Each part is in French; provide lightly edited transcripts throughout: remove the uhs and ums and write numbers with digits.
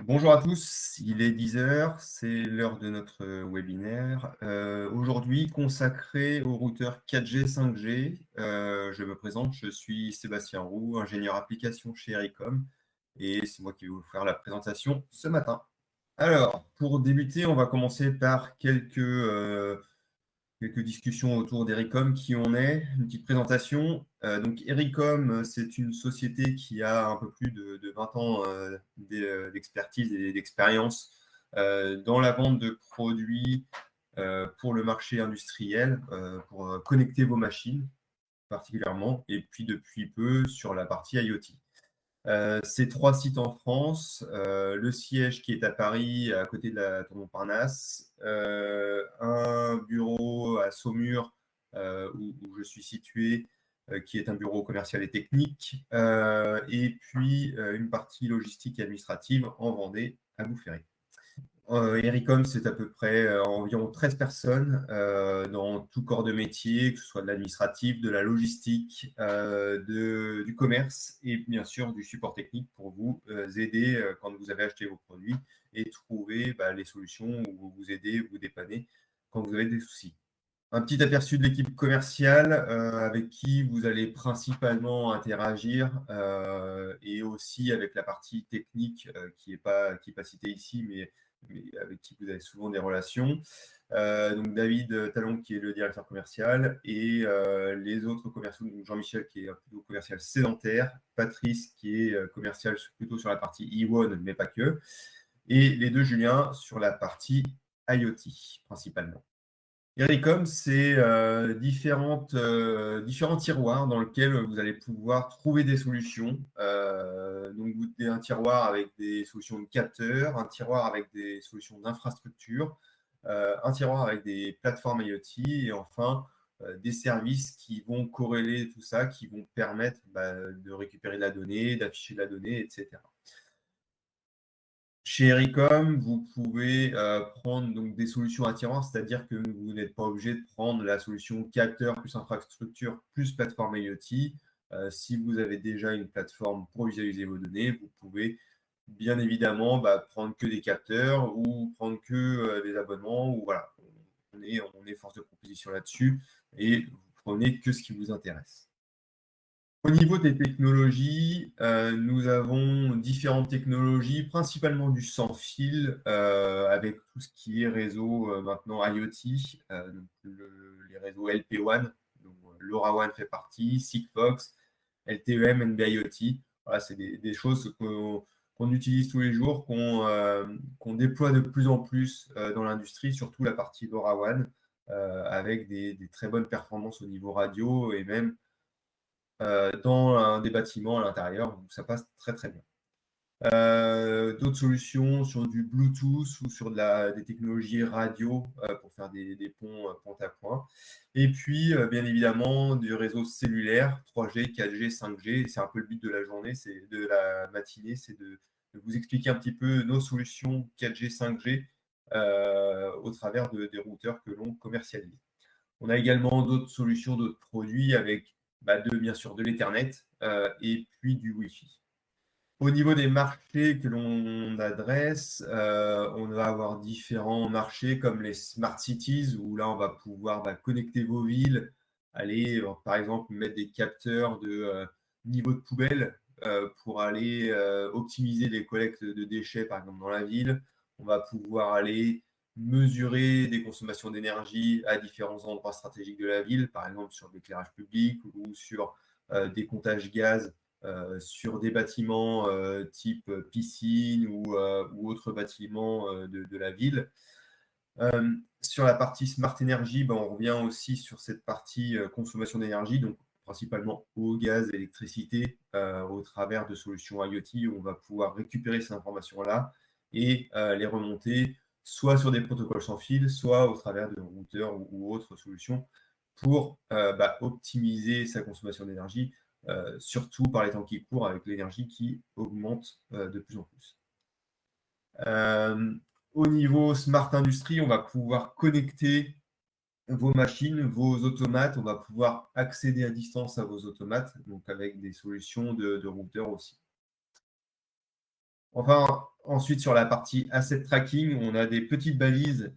Bonjour à tous, il est 10 heures, c'est l'heure de notre webinaire. Aujourd'hui consacré au routeur 4G, 5G. Je me présente, je suis Sébastien Roux, ingénieur application chez Ericom, et c'est moi qui vais vous faire la présentation ce matin. Alors, pour débuter, on va commencer par quelques discussions autour d'Ericom, qui on est, une petite présentation. Donc Ericom, c'est une société qui a un peu plus de 20 ans d'expertise et d'expérience dans la vente de produits pour le marché industriel, pour connecter vos machines particulièrement, et puis depuis peu sur la partie IoT. C'est 3 sites en France, le siège qui est à Paris, à côté de la Tour Montparnasse, un bureau à Saumur, où je suis situé, qui est un bureau commercial et technique, et puis une partie logistique et administrative en Vendée, à Boufféry. Ericom, c'est à peu près environ 13 personnes dans tout corps de métier, que ce soit de l'administratif, de la logistique, du commerce et bien sûr du support technique pour vous aider quand vous avez acheté vos produits et trouver les solutions ou vous aider, vous dépanner quand vous avez des soucis. Un petit aperçu de l'équipe commerciale avec qui vous allez principalement interagir et aussi avec la partie technique qui n'est pas citée ici, mais avec qui vous avez souvent des relations. Donc David Talon qui est le directeur commercial et les autres commerciaux, donc Jean-Michel qui est plutôt commercial sédentaire, Patrice qui est commercial plutôt sur la partie e-one, mais pas que, et les deux Julien sur la partie IoT principalement. Ericom, c'est différents tiroirs dans lesquels vous allez pouvoir trouver des solutions. Donc, vous avez un tiroir avec des solutions de capteurs, un tiroir avec des solutions d'infrastructure, un tiroir avec des plateformes IoT et enfin des services qui vont corréler tout ça, qui vont permettre de récupérer de la donnée, d'afficher de la donnée, etc. Chez Ericom, vous pouvez prendre donc des solutions à tiroir, c'est-à-dire que vous n'êtes pas obligé de prendre la solution capteur plus infrastructure plus plateforme IoT. Si vous avez déjà une plateforme pour visualiser vos données, vous pouvez bien évidemment prendre que des capteurs ou prendre que des abonnements. Ou voilà, on est force de proposition là-dessus et vous prenez que ce qui vous intéresse. Au niveau des technologies, nous avons différentes technologies, principalement du sans fil, avec tout ce qui est réseau maintenant IoT, donc les réseaux LPWAN, dont LoRaWAN fait partie, Sigfox, LTEM, NB-IoT. Voilà, c'est des choses qu'on utilise tous les jours, qu'on déploie de plus en plus dans l'industrie, surtout la partie LoRaWAN, avec des très bonnes performances au niveau radio et même dans des bâtiments à l'intérieur, donc ça passe très très bien. D'autres solutions sur du Bluetooth ou sur des technologies radio pour faire des ponts point à point. Et puis, bien évidemment, du réseau cellulaire 3G, 4G, 5G. C'est un peu le but de la journée, c'est de la matinée, c'est de vous expliquer un petit peu nos solutions 4G, 5G au travers des routeurs que l'on commercialise. On a également d'autres solutions, d'autres produits avec bien sûr de l'Ethernet et puis du Wi-Fi. Au niveau des marchés que l'on adresse, on va avoir différents marchés comme les smart cities où là on va pouvoir connecter vos villes, aller par exemple mettre des capteurs de niveau de poubelle pour aller optimiser les collectes de déchets par exemple dans la ville. On va pouvoir aller mesurer des consommations d'énergie à différents endroits stratégiques de la ville, par exemple sur l'éclairage public ou sur des comptages gaz sur des bâtiments type piscine ou autres bâtiments de la ville. Sur la partie Smart Energy, on revient aussi sur cette partie consommation d'énergie, donc principalement eau, gaz, électricité, au travers de solutions IoT où on va pouvoir récupérer ces informations-là et les remonter soit sur des protocoles sans fil, soit au travers de routeurs ou autres solutions pour optimiser sa consommation d'énergie, surtout par les temps qui courent avec l'énergie qui augmente de plus en plus. Au niveau Smart Industry, on va pouvoir connecter vos machines, vos automates, on va pouvoir accéder à distance à vos automates, donc avec des solutions de routeurs aussi. Enfin, ensuite, sur la partie asset tracking, on a des petites balises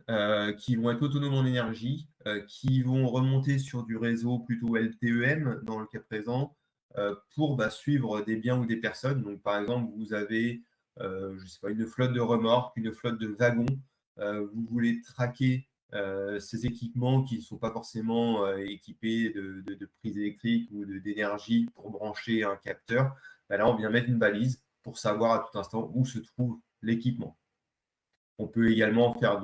qui vont être autonomes en énergie, qui vont remonter sur du réseau plutôt LTE-M dans le cas présent, pour suivre des biens ou des personnes. Donc, par exemple, vous avez, je sais pas, une flotte de remorques, une flotte de wagons, vous voulez traquer ces équipements qui ne sont pas forcément équipés de prises électriques ou d'énergie pour brancher un capteur. Là, on vient mettre une balise pour savoir à tout instant où se trouve l'équipement. On peut également faire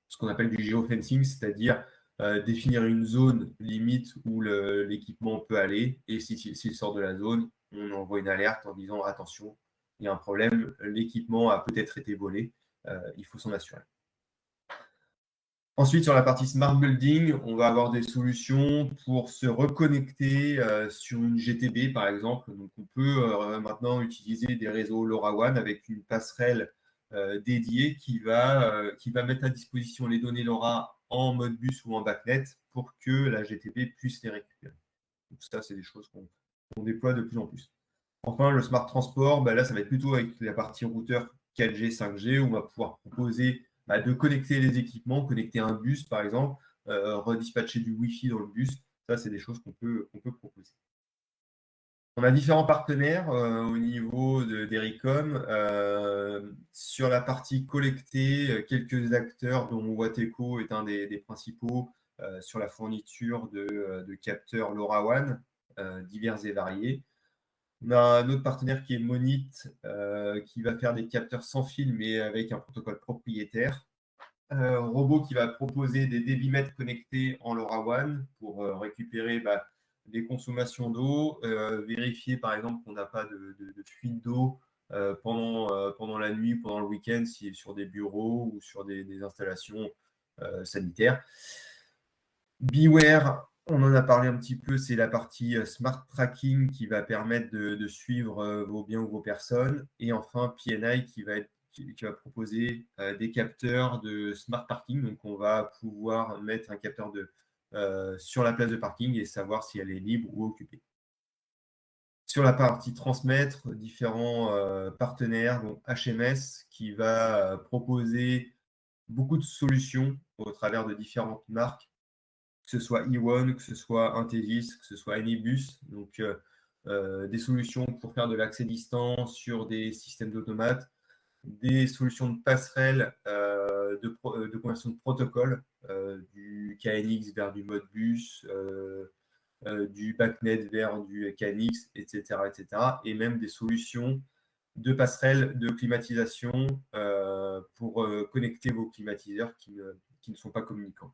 ce qu'on appelle du geofencing, c'est-à-dire définir une zone limite où l'équipement peut aller. Et s'il sort de la zone, on envoie une alerte en disant attention, il y a un problème, l'équipement a peut-être été volé, il faut s'en assurer. Ensuite, sur la partie Smart Building, on va avoir des solutions pour se reconnecter sur une GTB, par exemple. Donc, on peut maintenant utiliser des réseaux LoRaWAN avec une passerelle dédiée qui va mettre à disposition les données LoRa en mode bus ou en backnet pour que la GTB puisse les récupérer. Donc, ça, c'est des choses qu'on déploie de plus en plus. Enfin, le Smart Transport, là, ça va être plutôt avec la partie routeur 4G, 5G, où on va pouvoir proposer de connecter les équipements, connecter un bus, par exemple, redispatcher du Wi-Fi dans le bus. Ça, c'est des choses qu'on peut proposer. On a différents partenaires au niveau d'Ericom. Sur la partie collectée, quelques acteurs, dont Wateco est un des principaux, sur la fourniture de capteurs LoRaWAN divers et variés. On a un autre partenaire qui est Monit, qui va faire des capteurs sans fil, mais avec un protocole propriétaire. Robot qui va proposer des débitmètres connectés en LoRaWAN pour récupérer des consommations d'eau, vérifier par exemple qu'on n'a pas de fuite d'eau pendant la nuit ou pendant le week-end, si sur des bureaux ou sur des installations sanitaires. Beware, on en a parlé un petit peu, c'est la partie Smart Tracking qui va permettre de suivre vos biens ou vos personnes. Et enfin, PNI qui va proposer des capteurs de Smart Parking. Donc, on va pouvoir mettre un capteur sur la place de parking et savoir si elle est libre ou occupée. Sur la partie transmettre, différents partenaires, donc HMS qui va proposer beaucoup de solutions au travers de différentes marques, que ce soit Ewon, que ce soit Intesis, que ce soit Anybus. Donc, des solutions pour faire de l'accès distant sur des systèmes d'automates, des solutions de passerelle de conversion de protocole, du KNX vers du Modbus, du backnet vers du KNX, etc., etc. Et même des solutions de passerelle de climatisation pour connecter vos climatiseurs qui ne sont pas communicants.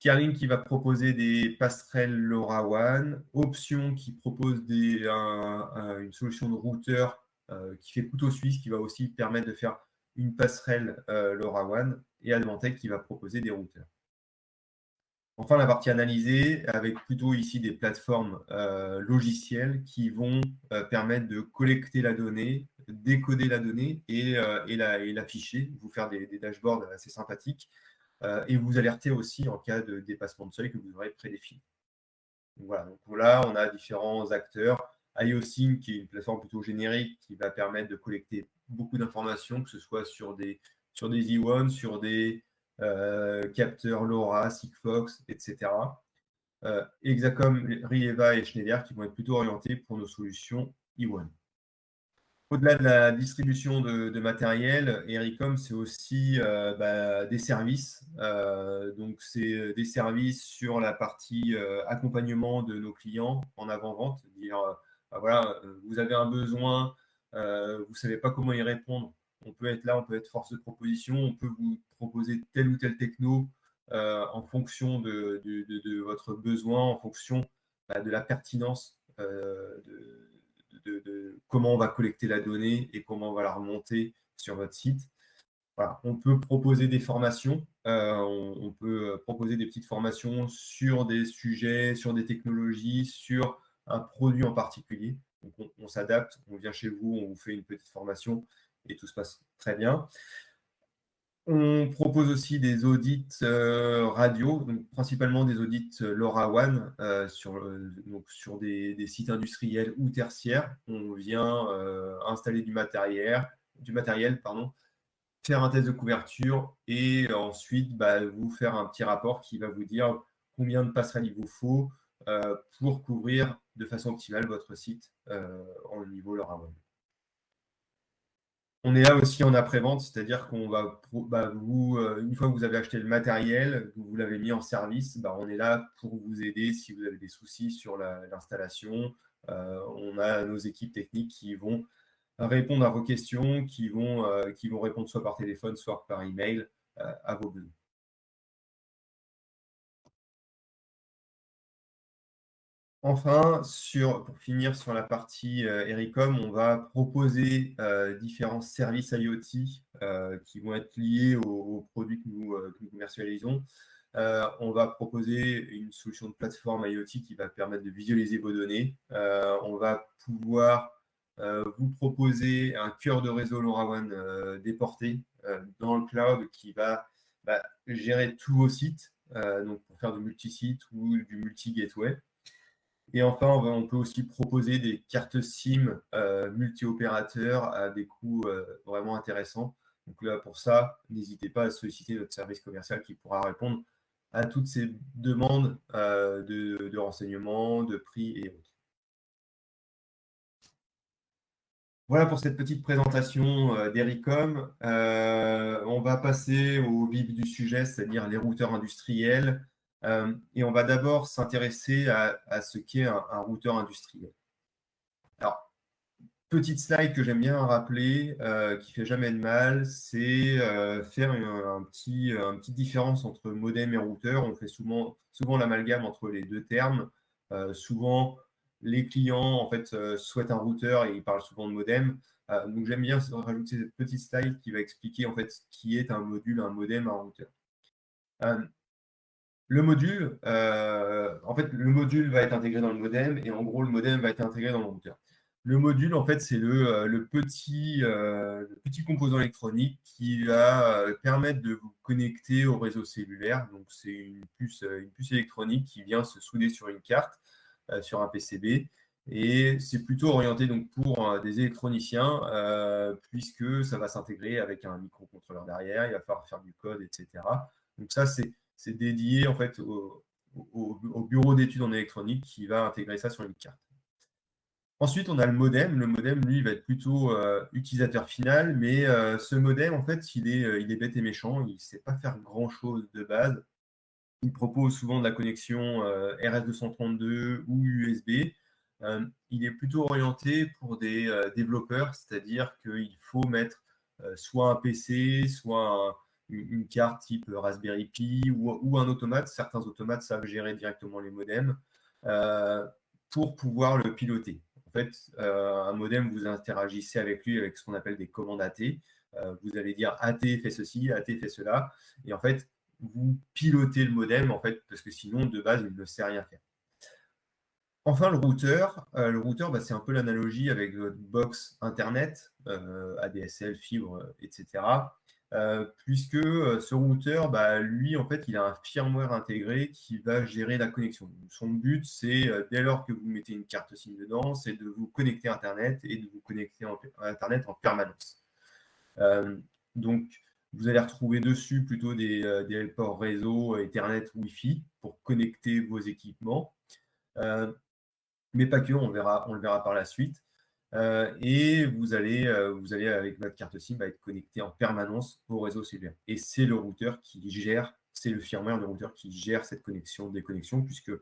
Kerlink qui va proposer des passerelles LoRaWAN, Option qui propose une solution de routeur qui fait couteau suisse, qui va aussi permettre de faire une passerelle LoRaWAN, et Advantech qui va proposer des routeurs. Enfin, la partie analysée, avec plutôt ici des plateformes logicielles qui vont permettre de collecter la donnée, décoder la donnée et l'afficher, vous faire des dashboards assez sympathiques, et vous alerter aussi en cas de dépassement de seuil que vous aurez prédéfini. Donc voilà, donc là, on a différents acteurs. IOSync, qui est une plateforme plutôt générique qui va permettre de collecter beaucoup d'informations, que ce soit sur des Ewon, sur des capteurs LoRa, Sigfox, etc. Exacom, Rieva et Schneider qui vont être plutôt orientés pour nos solutions Ewon. Au-delà de la distribution de matériel, Ericom, c'est aussi des services. Donc, c'est des services sur la partie accompagnement de nos clients en avant-vente. Dire, voilà, vous avez un besoin, vous ne savez pas comment y répondre. On peut être là, on peut être force de proposition, on peut vous proposer telle ou telle techno en fonction de votre besoin, en fonction de la pertinence de comment on va collecter la donnée et comment on va la remonter sur votre site. Voilà. On peut proposer des formations, on peut proposer des petites formations sur des sujets, sur des technologies, sur un produit en particulier. Donc on s'adapte, on vient chez vous, on vous fait une petite formation et tout se passe très bien. On propose aussi des audits radio, donc principalement des audits LoRaWAN sur des sites industriels ou tertiaires. On vient installer du matériel, du matériel, pardon, faire un test de couverture et ensuite vous faire un petit rapport qui va vous dire combien de passerelles il vous faut pour couvrir de façon optimale votre site au niveau LoRaWAN. On est là aussi en après-vente, c'est-à-dire qu'on va, une fois que vous avez acheté le matériel, que vous l'avez mis en service, on est là pour vous aider si vous avez des soucis sur l'installation. On a nos équipes techniques qui vont répondre à vos questions, qui vont répondre soit par téléphone, soit par email à vos besoins. Enfin, pour finir sur la partie Ericom, on va proposer différents services IoT qui vont être liés aux produits que nous commercialisons. On va proposer une solution de plateforme IoT qui va permettre de visualiser vos données. On va pouvoir vous proposer un cœur de réseau LoRaWAN déporté dans le cloud qui va gérer tous vos sites, donc pour faire du multi-site ou du multi-gateway. Et enfin, on peut aussi proposer des cartes SIM multi-opérateurs à des coûts vraiment intéressants. Donc là, pour ça, n'hésitez pas à solliciter notre service commercial qui pourra répondre à toutes ces demandes de renseignements, de prix et autres. Voilà pour cette petite présentation d'Ericom. On va passer au vif du sujet, c'est-à-dire les routeurs industriels. Et on va d'abord s'intéresser à ce qu'est un routeur industriel. Alors, petite slide que j'aime bien rappeler, qui ne fait jamais de mal, c'est faire une petite différence entre modem et routeur. On fait souvent l'amalgame entre les deux termes. Souvent, les clients en fait, souhaitent un routeur et ils parlent souvent de modem. Donc, j'aime bien rajouter cette petite slide qui va expliquer en fait ce qui est un module, un modem, un routeur. Le module, en fait, le module va être intégré dans le modem et en gros, le modem va être intégré dans le routeur. Le module, en fait, c'est le petit composant électronique qui va permettre de vous connecter au réseau cellulaire. Donc, c'est une puce électronique qui vient se souder sur une carte, sur un PCB. Et c'est plutôt orienté donc, pour des électroniciens, puisque ça va s'intégrer avec un microcontrôleur derrière, il va falloir faire du code, etc. Donc, ça, c'est dédié en fait au bureau d'études en électronique qui va intégrer ça sur une carte. Ensuite, on a le modem. Le modem, lui, va être plutôt utilisateur final, mais ce modem, en fait, il est bête et méchant. Il ne sait pas faire grand-chose de base. Il propose souvent de la connexion RS232 ou USB. Il est plutôt orienté pour des développeurs, c'est-à-dire qu'il faut mettre soit un PC, soit une carte type Raspberry Pi ou un automate. Certains automates savent gérer directement les modems pour pouvoir le piloter. En fait, un modem, vous interagissez avec lui avec ce qu'on appelle des commandes AT. Vous allez dire AT fait ceci, AT fait cela. Et en fait, vous pilotez le modem, en fait, parce que sinon, de base, il ne sait rien faire. Enfin, le routeur, c'est un peu l'analogie avec votre box Internet, ADSL, fibre, etc. Puisque ce routeur, lui, en fait, il a un firmware intégré qui va gérer la connexion. Son but, c'est, dès lors que vous mettez une carte SIM dedans, c'est de vous connecter à Internet et de vous connecter à Internet en permanence. Donc, vous allez retrouver dessus plutôt des ports réseau, Ethernet, Wi-Fi pour connecter vos équipements. Mais pas que, on le verra par la suite. Et vous allez, avec votre carte SIM, être connecté en permanence au réseau cellulaire. Et c'est le routeur qui gère, c'est le firmware du routeur qui gère cette connexion, déconnexion, puisque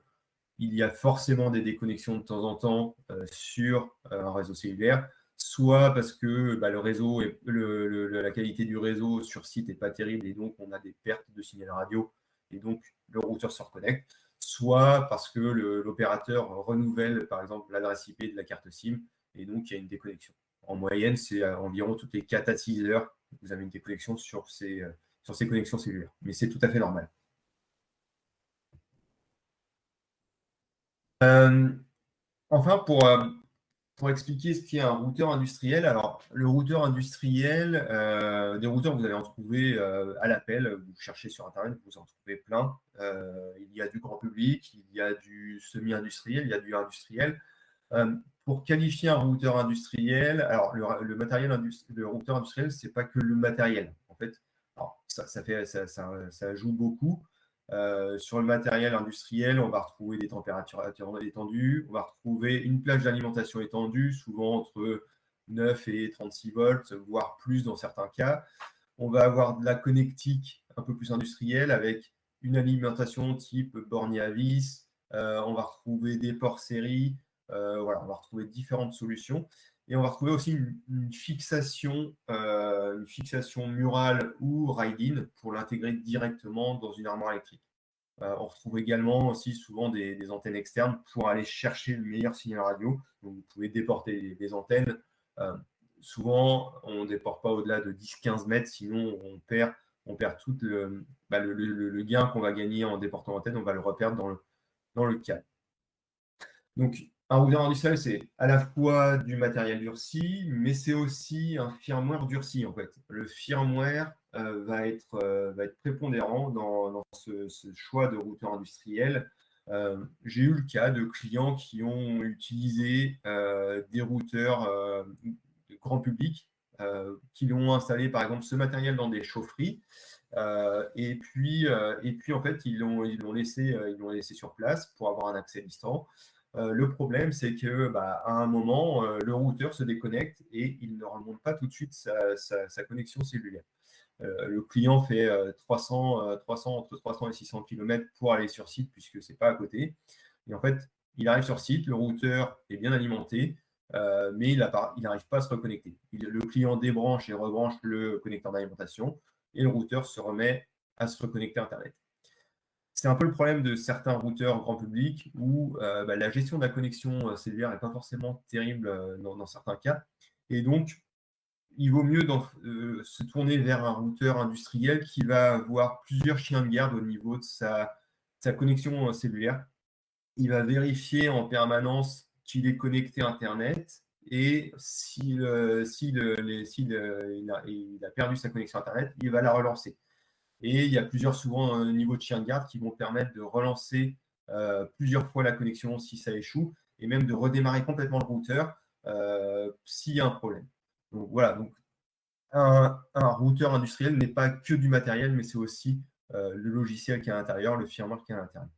il y a forcément des déconnexions de temps en temps sur un réseau cellulaire, soit parce que le réseau, la qualité du réseau sur site n'est pas terrible et donc on a des pertes de signal radio et donc le routeur se reconnecte, soit parce que l'opérateur renouvelle par exemple l'adresse IP de la carte SIM et donc il y a une déconnexion. En moyenne, c'est environ toutes les 4 à 6 heures que vous avez une déconnexion sur ces connexions cellulaires, mais c'est tout à fait normal. Enfin, pour expliquer ce qu'est un routeur industriel, alors le routeur industriel, des routeurs, vous allez en trouver à l'appel, vous cherchez sur Internet, vous en trouvez plein. Il y a du grand public, il y a du semi-industriel, il y a du industriel. pour qualifier un routeur industriel, alors le le routeur industriel, c'est pas que le matériel. En fait, alors, ça joue beaucoup. Sur le matériel industriel, on va retrouver des températures étendues, on va retrouver une plage d'alimentation étendue, souvent entre 9 et 36 volts, voire plus dans certains cas. On va avoir de la connectique un peu plus industrielle avec une alimentation type borne à vis. On va retrouver des ports série. Voilà, on va retrouver différentes solutions. Et on va retrouver aussi une fixation murale ou ride-in pour l'intégrer directement dans une armoire électrique. On retrouve également aussi souvent des antennes externes pour aller chercher le meilleur signal radio. Donc, vous pouvez déporter des antennes. Souvent, on ne déporte pas au-delà de 10-15 mètres, sinon on perd tout le gain qu'on va gagner en déportant l'antenne, on va le reperdre dans le câble. Donc, un routeur industriel, c'est à la fois du matériel durci, mais c'est aussi un firmware durci, en fait. Le firmware va être prépondérant dans ce choix de routeur industriel. J'ai eu le cas de clients qui ont utilisé des routeurs de grand public, qui l'ont installé, par exemple, ce matériel dans des chaufferies. Et puis, en fait, ils l'ont laissé sur place pour avoir un accès distant. Le problème, c'est que à un moment, le routeur se déconnecte et il ne remonte pas tout de suite sa connexion cellulaire. Le client fait entre 300 et 600 km pour aller sur site puisque ce n'est pas à côté. Et en fait, il arrive sur site, le routeur est bien alimenté, mais il n'arrive pas à se reconnecter. Le client débranche et rebranche le connecteur d'alimentation et le routeur se remet à se reconnecter à Internet. C'est un peu le problème de certains routeurs grand public où la gestion de la connexion cellulaire n'est pas forcément terrible dans certains cas. Et donc, il vaut mieux se tourner vers un routeur industriel qui va avoir plusieurs chiens de garde au niveau de sa connexion cellulaire. Il va vérifier en permanence qu'il est connecté à Internet et s'il a perdu sa connexion Internet, il va la relancer. Et il y a souvent niveaux de chien de garde qui vont permettre de relancer plusieurs fois la connexion si ça échoue et même de redémarrer complètement le routeur s'il y a un problème. Donc voilà, donc un routeur industriel n'est pas que du matériel, mais c'est aussi le logiciel qui est à l'intérieur, le firmware qui est à l'intérieur.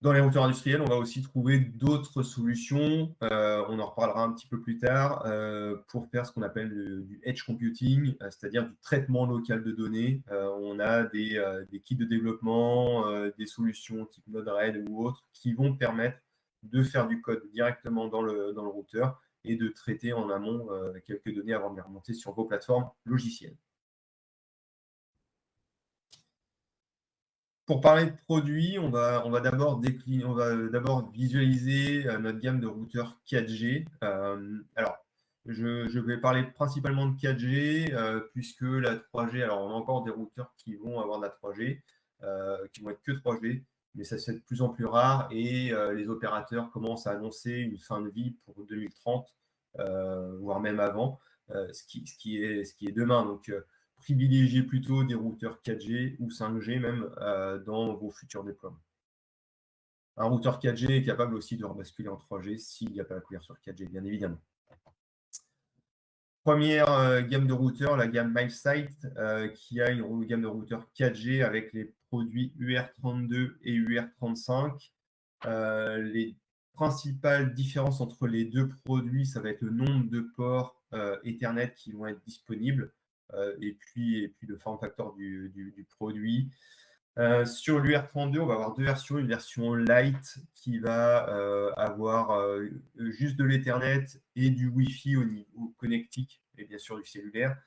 Dans les routeurs industriels, on va aussi trouver d'autres solutions, on en reparlera un petit peu plus tard, pour faire ce qu'on appelle du edge computing, c'est-à-dire du traitement local de données. On a des kits de développement, des solutions type Node-RED ou autres qui vont permettre de faire du code directement dans le routeur et de traiter en amont quelques données avant de les remonter sur vos plateformes logicielles. Pour parler de produits, on va d'abord visualiser notre gamme de routeurs 4G. Alors, je vais parler principalement de 4G, puisque la 3G, alors on a encore des routeurs qui vont avoir de la 3G, qui vont être que 3G, mais ça se fait de plus en plus rare et les opérateurs commencent à annoncer une fin de vie pour 2030, voire même avant, ce qui est demain. Donc, privilégiez plutôt des routeurs 4G ou 5G même dans vos futurs déploiements. Un routeur 4G est capable aussi de rebasculer en 3G s'il n'y a pas la couverture 4G, bien évidemment. Première gamme de routeurs, la gamme MileSight, qui a une gamme de routeurs 4G avec les produits UR32 et UR35. Les principales différences entre les deux produits, ça va être le nombre de ports Ethernet qui vont être disponibles. Et puis le form factor du produit. Sur l'UR32, on va avoir deux versions. Une version light qui va avoir juste de l'Ethernet et du Wi-Fi au niveau connectique et bien sûr du cellulaire.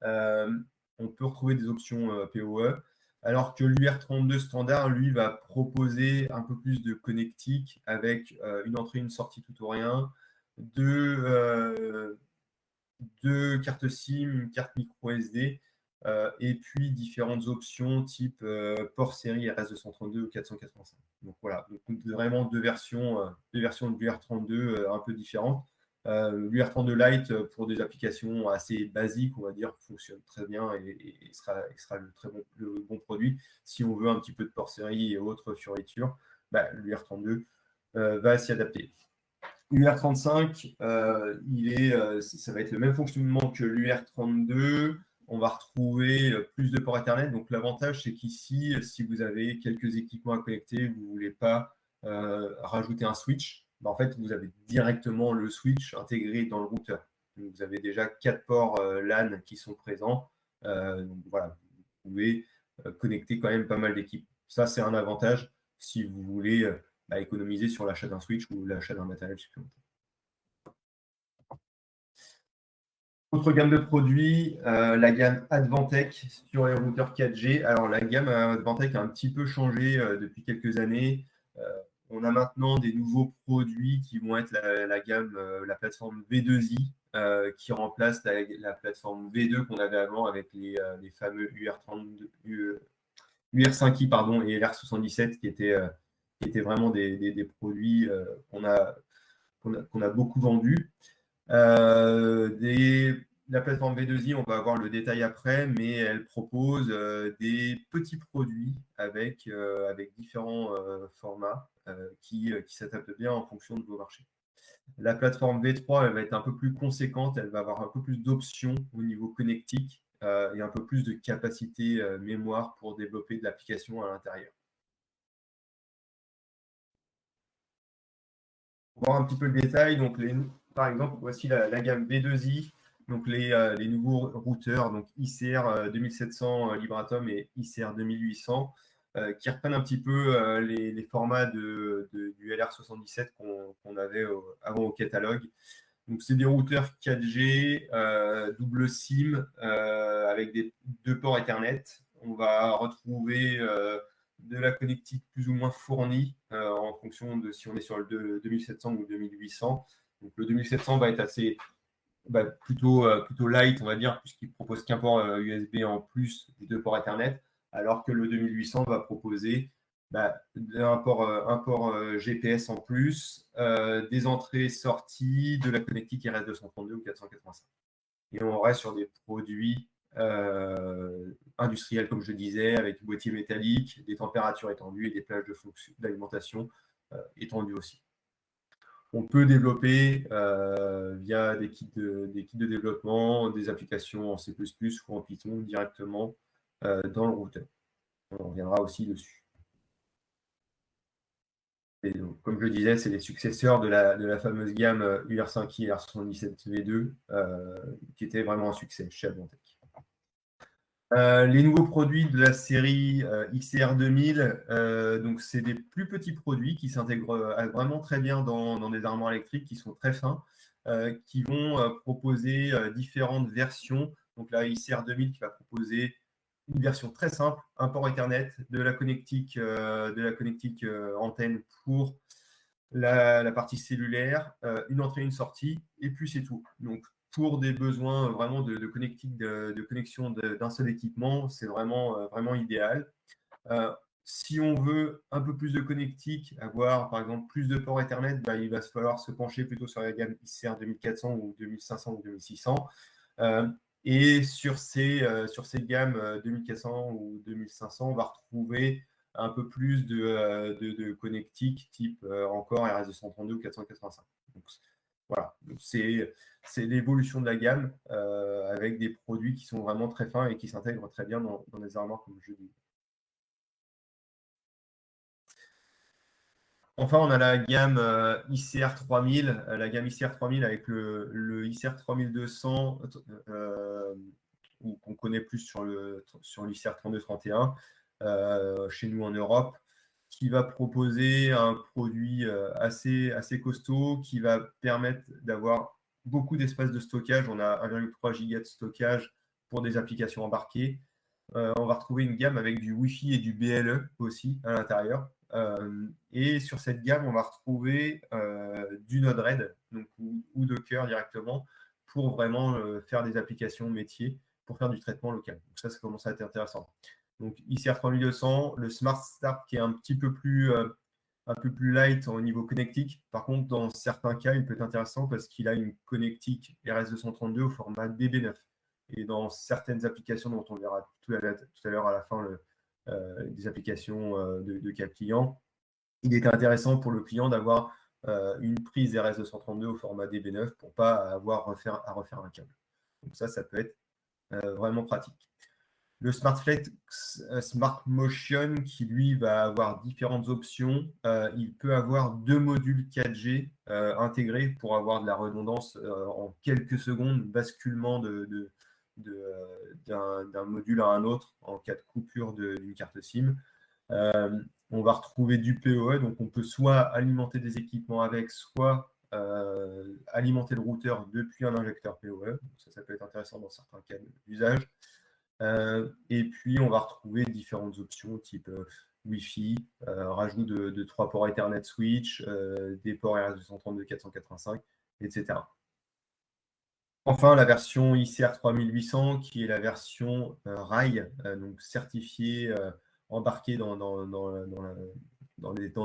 On peut retrouver des options PoE, alors que l'UR32 standard, lui, va proposer un peu plus de connectique avec une entrée, une sortie tout ou rien, deux cartes SIM, une carte micro SD, et puis différentes options type port série RS232 ou 485. Donc voilà, donc vraiment deux versions de l'UR32 un peu différentes. L'UR32 Lite pour des applications assez basiques, on va dire, fonctionne très bien et sera le bon produit. Si on veut un petit peu de port série et autres fioritures, l'UR32 va s'y adapter. UR35, ça va être le même fonctionnement que l'UR32. On va retrouver plus de ports Ethernet. Donc, l'avantage, c'est qu'ici, si vous avez quelques équipements à connecter, vous ne voulez pas rajouter un switch, en fait, vous avez directement le switch intégré dans le routeur. Donc, vous avez déjà 4 ports LAN qui sont présents. Donc, voilà, vous pouvez connecter quand même pas mal d'équipes. Ça, c'est un avantage si vous voulez économiser sur l'achat d'un switch ou l'achat d'un matériel supplémentaire. Autre gamme de produits, la gamme Advantech sur les routeurs 4G. Alors, la gamme Advantech a un petit peu changé depuis quelques années. On a maintenant des nouveaux produits qui vont être la gamme, la plateforme V2i, qui remplace la plateforme V2 qu'on avait avant avec les fameux UR5i et LR77 qui étaient vraiment des produits qu'on a beaucoup vendus. La plateforme V2i, on va avoir le détail après, mais elle propose des petits produits avec différents formats qui s'adaptent bien en fonction de vos marchés. La plateforme V3, elle va être un peu plus conséquente, elle va avoir un peu plus d'options au niveau connectique et un peu plus de capacité mémoire pour développer de l'application à l'intérieur. Pour voir un petit peu le détail, donc par exemple, voici la gamme V2i, donc les nouveaux routeurs, donc ICR 2700 Libratom et ICR 2800, qui reprennent un petit peu les formats du LR77 qu'on avait avant au catalogue. Donc, c'est des routeurs 4G, double SIM, avec deux ports Ethernet. On va retrouver de la connectique plus ou moins fournie en fonction de si on est sur le 2700 ou le 2800. Donc, le 2700 va être plutôt light, on va dire, puisqu'il propose qu'un port USB en plus des deux ports Ethernet, alors que le 2800 va proposer un port GPS en plus, des entrées-sorties, de la connectique RS232 ou 485. Et on reste sur des produits industriels, comme je disais, avec boîtier métallique, des températures étendues et des plages d'alimentation étendues aussi. On peut développer via des kits de développement, des applications en C++ ou en Python directement dans le routeur. On reviendra aussi dessus. Et donc, comme je le disais, c'est les successeurs de la fameuse gamme UR5i et R77V2 qui était vraiment un succès chez Advantech. Les nouveaux produits de la série XR2000, donc c'est des plus petits produits qui s'intègrent vraiment très bien dans des armoires électriques qui sont très fins, qui vont proposer différentes versions. Donc la XR2000 qui va proposer une version très simple, un port Ethernet, de la connectique antenne pour la partie cellulaire, une entrée et une sortie, et puis c'est tout. Donc, pour des besoins vraiment de connexion d'un seul équipement, c'est vraiment idéal. Si on veut un peu plus de connectique, avoir par exemple plus de ports Ethernet, il va falloir se pencher plutôt sur la gamme ICR 2400 ou 2500 ou 2600. Et sur ces gammes 2400 ou 2500, on va retrouver un peu plus de connectique type encore RS232 ou 485. Donc, voilà, c'est l'évolution de la gamme avec des produits qui sont vraiment très fins et qui s'intègrent très bien dans des armoires, comme je dis. Enfin, on a la gamme ICR 3000, la gamme ICR 3000 avec le ICR 3200 qu'on connaît plus sur l'ICR 3231 chez nous en Europe, qui va proposer un produit assez costaud, qui va permettre d'avoir beaucoup d'espace de stockage. On a 1,3 giga de stockage pour des applications embarquées. On va retrouver une gamme avec du Wi-Fi et du BLE aussi à l'intérieur. Et sur cette gamme, on va retrouver du Node-RED ou Docker directement pour vraiment faire des applications métiers pour faire du traitement local. Donc ça commence à être intéressant. Donc ICR 3200, le Smart Start qui est un peu plus light au niveau connectique. Par contre, dans certains cas, il peut être intéressant parce qu'il a une connectique RS232 au format DB9. Et dans certaines applications dont on verra tout à l'heure à la fin des applications de cas client, il est intéressant pour le client d'avoir une prise RS232 au format DB9 pour ne pas avoir à refaire un câble. Donc ça peut être vraiment pratique. Le SmartFlex Smart Motion, qui lui va avoir différentes options, il peut avoir 2 modules 4G intégrés pour avoir de la redondance en quelques secondes, basculement d'un module à un autre en cas de coupure d'une carte SIM. On va retrouver du PoE, donc on peut soit alimenter des équipements avec, soit alimenter le routeur depuis un injecteur PoE. Ça peut être intéressant dans certains cas d'usage. Et puis, on va retrouver différentes options type Wi-Fi, rajout de 3 ports Ethernet switch, des ports RS232 485, etc. Enfin, la version ICR 3800, qui est la version rail, donc certifiée, embarquée dans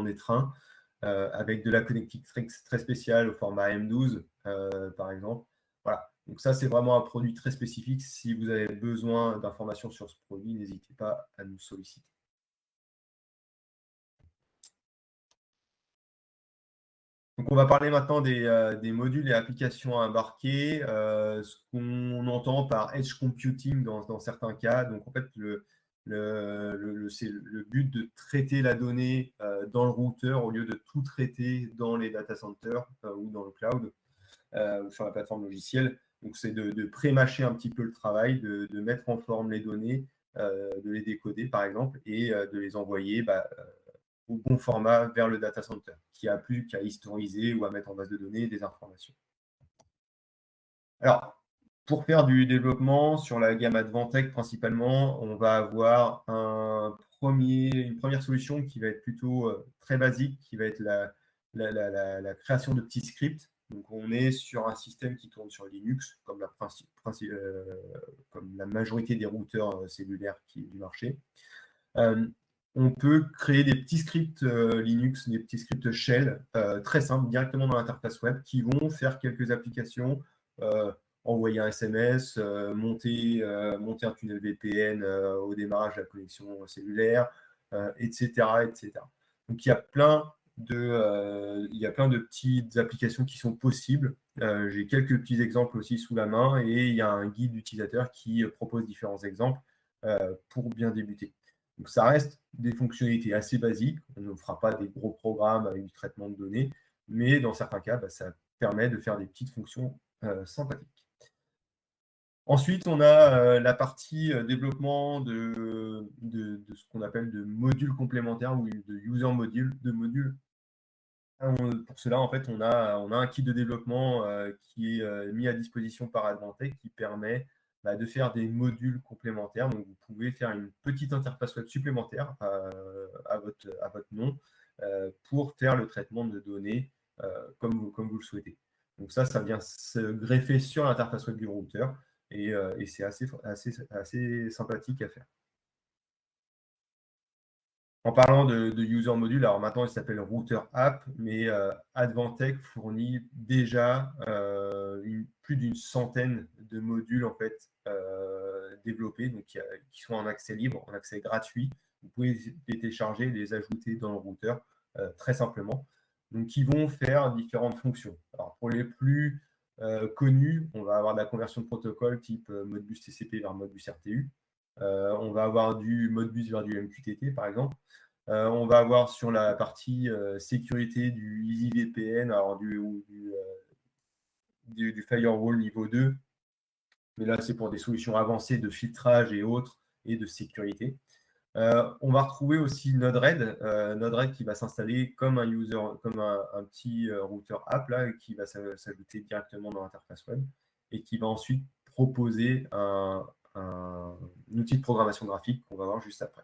les trains, avec de la connectique très spéciale au format M12, par exemple. Voilà. Donc ça, c'est vraiment un produit très spécifique. Si vous avez besoin d'informations sur ce produit, n'hésitez pas à nous solliciter. Donc, on va parler maintenant des modules et applications à embarquer, ce qu'on entend par edge computing dans certains cas. Donc, en fait, c'est le but de traiter la donnée dans le routeur au lieu de tout traiter dans les data centers ou dans le cloud ou sur la plateforme logicielle. Donc, c'est de pré-mâcher un petit peu le travail, de mettre en forme les données, de les décoder, par exemple, et de les envoyer au bon format vers le data center, qui a plus qu'à historiser ou à mettre en base de données des informations. Alors, pour faire du développement sur la gamme Advantech principalement, on va avoir une première solution qui va être plutôt très basique, qui va être la création de petits scripts. Donc, on est sur un système qui tourne sur Linux, comme la majorité des routeurs cellulaires du marché. On peut créer des petits scripts Linux, des petits scripts shell très simples directement dans l'interface web qui vont faire quelques applications, envoyer un SMS, monter un tunnel VPN au démarrage de la connexion cellulaire, etc., etc. Donc il y a plein de petites applications qui sont possibles. J'ai quelques petits exemples aussi sous la main et il y a un guide utilisateur qui propose différents exemples pour bien débuter. Donc, ça reste des fonctionnalités assez basiques. On ne fera pas des gros programmes avec du traitement de données, mais dans certains cas, ça permet de faire des petites fonctions sympathiques. Ensuite, on a la partie développement de ce qu'on appelle de modules complémentaires ou de user modules. Pour cela, en fait, on a un kit de développement qui est mis à disposition par Advantech qui permet de faire des modules complémentaires. Donc, vous pouvez faire une petite interface web supplémentaire à votre nom pour faire le traitement de données comme vous le souhaitez. Donc ça vient se greffer sur l'interface web du routeur et c'est assez sympathique à faire. En parlant de user module, alors maintenant il s'appelle Router App, mais Advantech fournit déjà plus d'une centaine de modules en fait développés, donc qui sont en accès libre, en accès gratuit. Vous pouvez les télécharger, les ajouter dans le routeur très simplement. Donc qui vont faire différentes fonctions. Alors pour les plus connus, on va avoir de la conversion de protocole type Modbus TCP vers Modbus RTU. On va avoir du Modbus vers du MQTT par exemple. On va avoir sur la partie sécurité du EasyVPN, alors du firewall niveau 2. Mais là, c'est pour des solutions avancées de filtrage et autres, et de sécurité. On va retrouver aussi Node-RED, Node-RED qui va s'installer comme un petit routeur app là, qui va s'ajouter directement dans l'interface web et qui va ensuite proposer un outil de programmation graphique qu'on va voir juste après.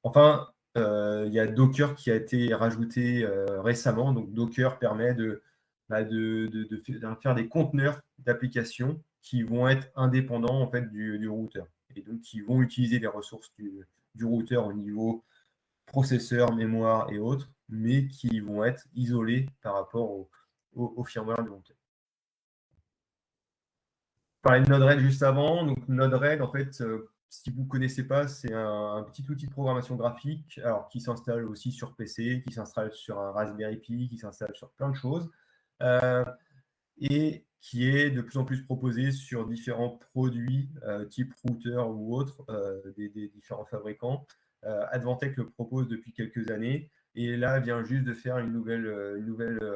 Enfin, il y a Docker qui a été rajouté récemment. Donc, Docker permet de faire des conteneurs d'applications qui vont être indépendants en fait, du routeur et donc qui vont utiliser les ressources du routeur au niveau processeur, mémoire et autres, mais qui vont être isolés par rapport au firmware du routeur. Je parlais de Node-RED juste avant. Donc, Node-RED, en fait, si vous ne connaissez pas, c'est un petit outil de programmation graphique alors, qui s'installe aussi sur PC, qui s'installe sur un Raspberry Pi, qui s'installe sur plein de choses et qui est de plus en plus proposé sur différents produits type routeur ou autres des différents fabricants. Advantech le propose depuis quelques années et là vient juste de faire une nouvelle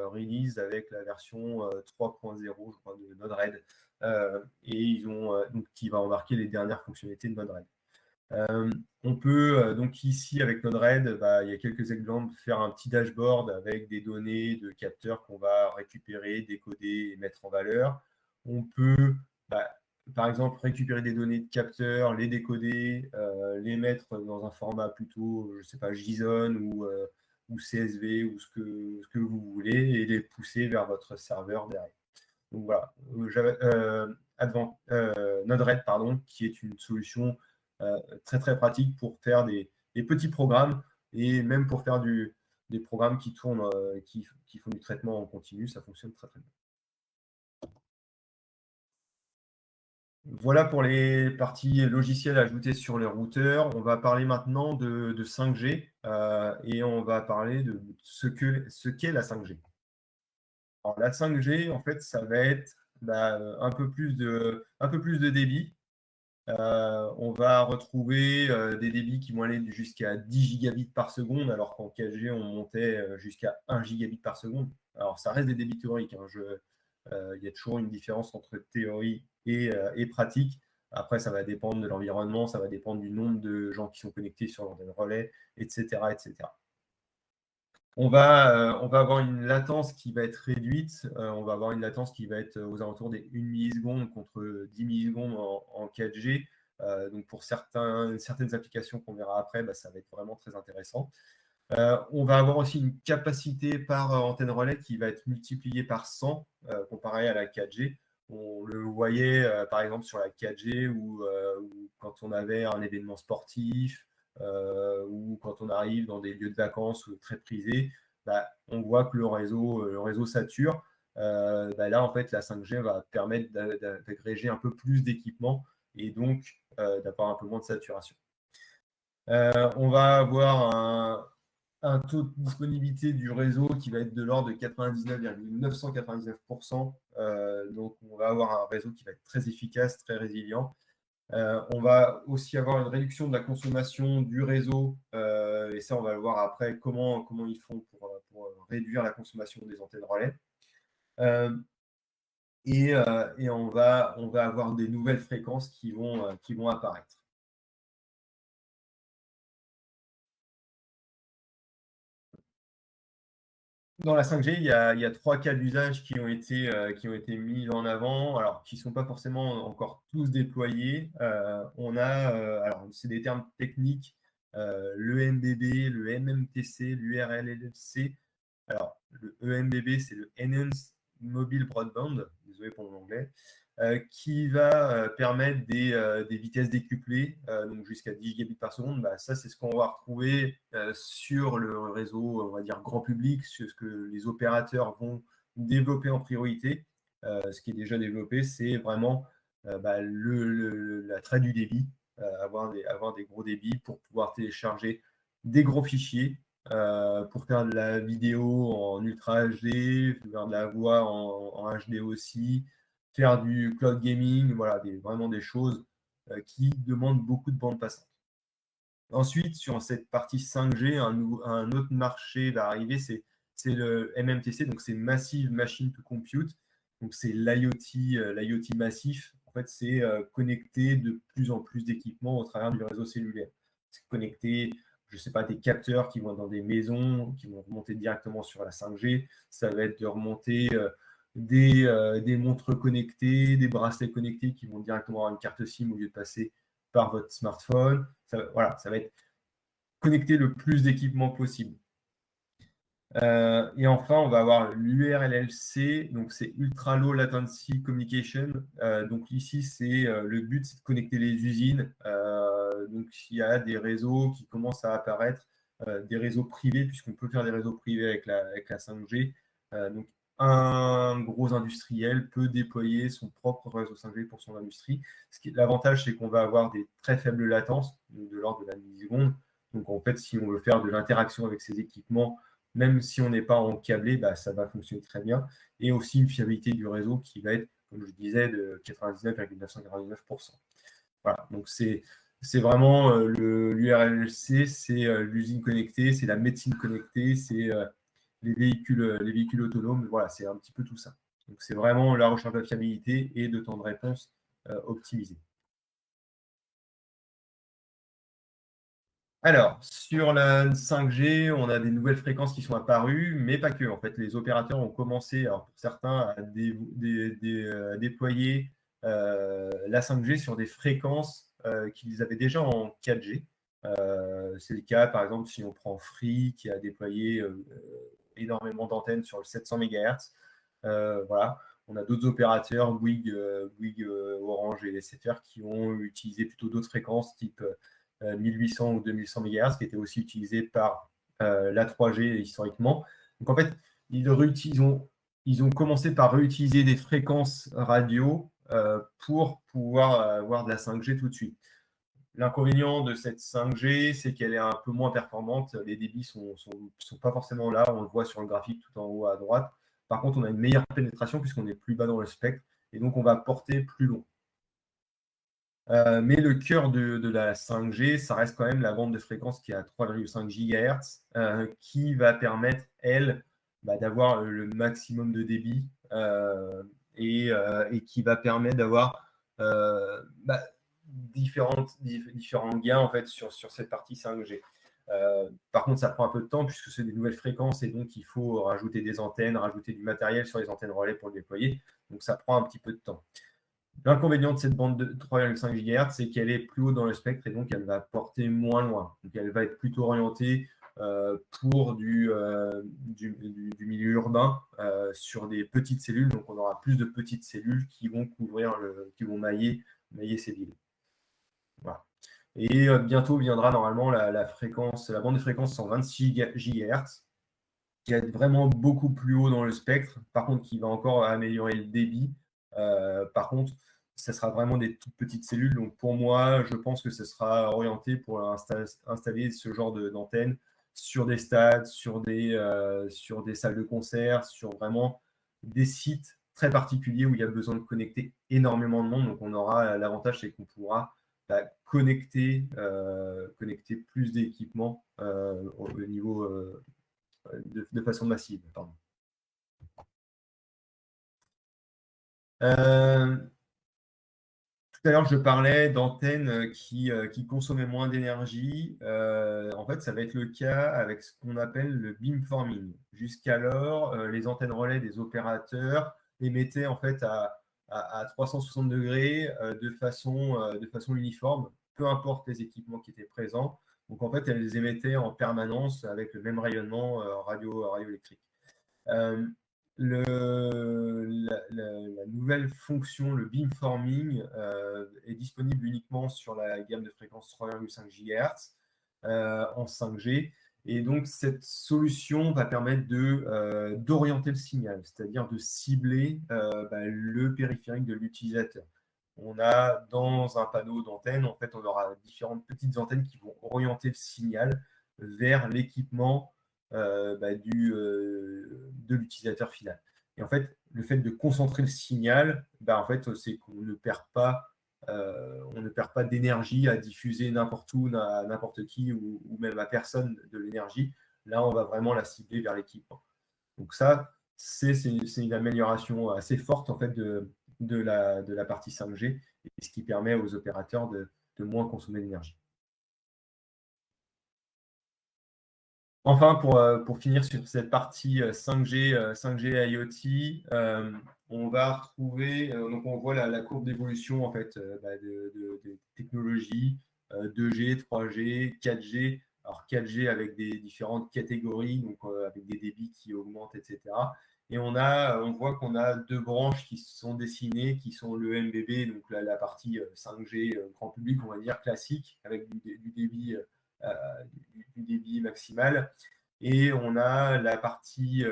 release avec la version 3.0 je crois, de Node-RED et ils ont donc, qui va embarquer les dernières fonctionnalités de Node-RED. On peut donc ici avec Node-RED, il y a quelques exemples, faire un petit dashboard avec des données de capteurs qu'on va récupérer, décoder et mettre en valeur. On peut par exemple récupérer des données de capteurs, les décoder, les mettre dans un format plutôt, je ne sais pas, JSON ou CSV ou ce que vous voulez et les pousser vers votre serveur derrière. Donc voilà, Node-RED, pardon, qui est une solution très très pratique pour faire des petits programmes et même pour faire des programmes qui tournent, qui font du traitement en continu, ça fonctionne très très bien. Voilà pour les parties logicielles ajoutées sur les routeurs. On va parler maintenant de 5G et on va parler de ce qu'est la 5G. Alors, la 5G, en fait, ça va être un peu plus de débit. On va retrouver des débits qui vont aller jusqu'à 10 gigabits par seconde, alors qu'en 4G, on montait jusqu'à 1 gigabit par seconde. Alors, ça reste des débits théoriques. Il y a toujours une différence entre théorie et pratique. Après, ça va dépendre de l'environnement, ça va dépendre du nombre de gens qui sont connectés sur l'antenne relais, etc., etc. On va avoir une latence qui va être réduite. On va avoir une latence qui va être aux alentours des 1 milliseconde contre 10 millisecondes en 4G. Donc, pour certaines applications qu'on verra après, ça va être vraiment très intéressant. On va avoir aussi une capacité par antenne relais qui va être multipliée par 100 comparé à la 4G. On le voyait par exemple sur la 4G ou quand on avait un événement sportif ou quand on arrive dans des lieux de vacances très prisés, on voit que le réseau sature. Là, en fait, la 5G va permettre d'agréger un peu plus d'équipements et donc d'avoir un peu moins de saturation. On va avoir un taux de disponibilité du réseau qui va être de l'ordre de 99,999%. Donc, on va avoir un réseau qui va être très efficace, très résilient. On va aussi avoir une réduction de la consommation du réseau. Et ça, on va le voir après comment ils font pour réduire la consommation des antennes relais. Et on va avoir des nouvelles fréquences qui vont apparaître. Dans la 5G, il y a 3 cas d'usage qui ont été mis en avant, alors qui ne sont pas forcément encore tous déployés. Alors c'est des termes techniques, le l'EMBB, le MMTC, l'URLLC. Alors, le EMBB, c'est le Enhanced Mobile Broadband, désolé pour mon anglais, qui va permettre des vitesses décuplées, donc jusqu'à 10 gigabits par seconde. Ça, c'est ce qu'on va retrouver sur le réseau, on va dire, grand public, sur ce que les opérateurs vont développer en priorité. Ce qui est déjà développé, c'est vraiment l'attrait du débit, avoir des gros débits pour pouvoir télécharger des gros fichiers pour faire de la vidéo en Ultra HD, faire de la voix en HD aussi, faire du cloud gaming, voilà, vraiment des choses qui demandent beaucoup de bande passante. Ensuite, sur cette partie 5G, un autre marché va arriver, c'est le MMTC, donc c'est Massive Machine to Compute, donc c'est l'IoT massif. En fait, c'est connecter de plus en plus d'équipements au travers du réseau cellulaire. C'est connecter, je ne sais pas, des capteurs qui vont être dans des maisons, qui vont remonter directement sur la 5G. Ça va être de remonter des montres connectées, des bracelets connectés qui vont directement avoir une carte SIM au lieu de passer par votre smartphone. Ça va être connecter le plus d'équipements possible. Et enfin, on va avoir l'URLLC, donc c'est Ultra Low Latency Communication. Donc ici, le but, c'est de connecter les usines. Donc il y a des réseaux qui commencent à apparaître, des réseaux privés, puisqu'on peut faire des réseaux privés avec la 5G. Donc un gros industriel peut déployer son propre réseau 5G pour son industrie. L'avantage, c'est qu'on va avoir des très faibles latences, de l'ordre de la milliseconde. Donc, en fait, si on veut faire de l'interaction avec ces équipements, même si on n'est pas en câblé, ça va fonctionner très bien. Et aussi une fiabilité du réseau qui va être, comme je disais, de 99,999%. Voilà, donc c'est vraiment l'URLLC, c'est l'usine connectée, c'est la médecine connectée, c'est les véhicules autonomes. Voilà, c'est un petit peu tout ça. Donc c'est vraiment la recherche de fiabilité et de temps de réponse optimisé. Alors, sur la 5G, on a des nouvelles fréquences qui sont apparues, mais pas que. En fait, les opérateurs ont commencé, alors pour certains, à déployer la 5G sur des fréquences qu'ils avaient déjà en 4G. C'est le cas, par exemple, si on prend Free, qui a déployé énormément d'antennes sur le 700 MHz. Voilà. On a d'autres opérateurs, Bouygues, Orange et SFR, qui ont utilisé plutôt d'autres fréquences, type 1800 ou 2100 MHz, qui étaient aussi utilisées par la 3G historiquement. Donc en fait, ils ont commencé par réutiliser des fréquences radio pour pouvoir avoir de la 5G tout de suite. L'inconvénient de cette 5G, c'est qu'elle est un peu moins performante. Les débits sont pas forcément là. On le voit sur le graphique tout en haut à droite. Par contre, on a une meilleure pénétration puisqu'on est plus bas dans le spectre et donc on va porter plus long. Mais le cœur de la 5G, ça reste quand même la bande de fréquence qui est à 3,5 GHz, qui va permettre, elle, d'avoir le maximum de débit et qui va permettre d'avoir différents gains en fait, sur cette partie 5G. Par contre, ça prend un peu de temps puisque c'est des nouvelles fréquences et donc il faut rajouter des antennes, rajouter du matériel sur les antennes relais pour le déployer. Donc ça prend un petit peu de temps. L'inconvénient de cette bande de 3,5 GHz, c'est qu'elle est plus haut dans le spectre et donc elle va porter moins loin. Donc elle va être plutôt orientée pour du milieu urbain sur des petites cellules. Donc on aura plus de petites cellules qui vont qui vont mailler ces villes. Voilà. Et bientôt viendra normalement la bande de fréquence 126 GHz, qui va être vraiment beaucoup plus haut dans le spectre, par contre qui va encore améliorer le débit. Par contre, ça sera vraiment des toutes petites cellules. Donc pour moi, je pense que ce sera orienté pour installer ce genre d'antenne sur des stades, sur des salles de concert, sur vraiment des sites très particuliers où il y a besoin de connecter énormément de monde. Donc on aura l'avantage, c'est qu'on pourra connecter plus d'équipements au niveau de façon massive. Pardon. Tout à l'heure, je parlais d'antennes qui consommaient moins d'énergie. En fait, ça va être le cas avec ce qu'on appelle le beamforming. Jusqu'alors, les antennes relais des opérateurs émettaient en fait à 360 degrés de façon uniforme, peu importe les équipements qui étaient présents. Donc, en fait, elles émettaient en permanence avec le même rayonnement radioélectrique. La nouvelle fonction, le beamforming, est disponible uniquement sur la gamme de fréquence 3,5 GHz en 5G. Et donc, cette solution va permettre d'orienter le signal, c'est-à-dire de cibler le périphérique de l'utilisateur. On a dans un panneau d'antenne, en fait, on aura différentes petites antennes qui vont orienter le signal vers l'équipement de l'utilisateur final. Et en fait, le fait de concentrer le signal, en fait, c'est qu'on ne perd pas d'énergie à diffuser n'importe où, à n'importe qui ou même à personne de l'énergie. Là, on va vraiment la cibler vers l'équipement. Donc ça, c'est une amélioration assez forte en fait de la partie 5G, et ce qui permet aux opérateurs de moins consommer d'énergie. Enfin, pour finir sur cette partie 5G IoT, on va retrouver, donc on voit la courbe d'évolution en fait de technologies 2G, 3G, 4G. Alors 4G avec des différentes catégories, donc avec des débits qui augmentent, etc. Et on voit qu'on a deux branches qui se sont dessinées, qui sont le MBB, donc la partie 5G grand public, on va dire classique, avec du débit maximal, Et on a la partie